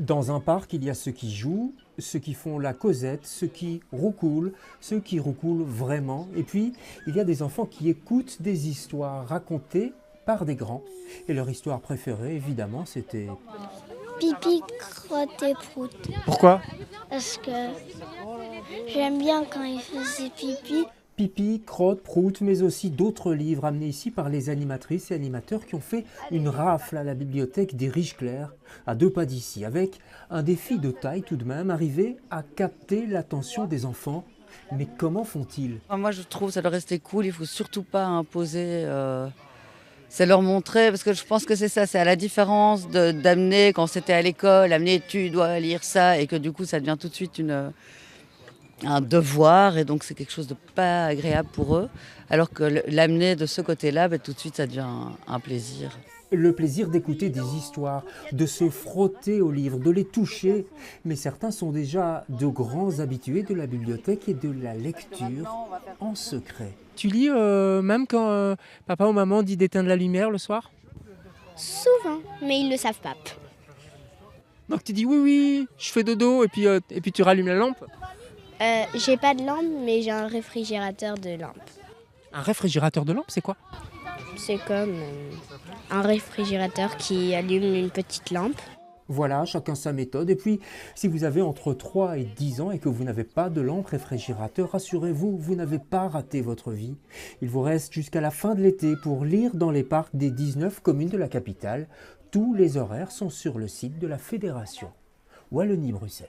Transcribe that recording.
Dans un parc, il y a ceux qui jouent, ceux qui font la causette, ceux qui roucoulent vraiment. Et puis, il y a des enfants qui écoutent des histoires racontées par des grands. Et leur histoire préférée, évidemment, c'était... Pipi, crotte et prout. Pourquoi? Parce que j'aime bien quand il faisait pipi. Pipi, Crotte, Prout, mais aussi d'autres livres amenés ici par les animatrices et animateurs qui ont fait une rafle à la bibliothèque des Riches-Clairs, à 2 pas d'ici, avec un défi de taille tout de même, arriver à capter l'attention des enfants. Mais comment font-ils? Moi, je trouve que ça doit rester cool. Il faut surtout pas imposer. C'est leur montrer, parce que je pense que c'est ça. C'est à la différence d'amener, quand c'était à l'école, amener tu dois lire ça, et que du coup, ça devient tout de suite un devoir, et donc c'est quelque chose de pas agréable pour eux. Alors que l'amener de ce côté-là, tout de suite, ça devient un plaisir. Le plaisir d'écouter des histoires, de se frotter aux livres, de les toucher. Mais certains sont déjà de grands habitués de la bibliothèque et de la lecture en secret. Tu lis même quand papa ou maman dit d'éteindre la lumière le soir? Souvent, mais ils le savent pas. Donc tu dis oui, oui, je fais dodo et puis tu rallumes la lampe? J'ai pas de lampe, mais j'ai un réfrigérateur de lampe. Un réfrigérateur de lampe, c'est quoi? C'est comme un réfrigérateur qui allume une petite lampe. Voilà, chacun sa méthode. Et puis, si vous avez entre 3 et 10 ans et que vous n'avez pas de lampe réfrigérateur, rassurez-vous, vous n'avez pas raté votre vie. Il vous reste jusqu'à la fin de l'été pour lire dans les parcs des 19 communes de la capitale. Tous les horaires sont sur le site de la Fédération Wallonie-Bruxelles.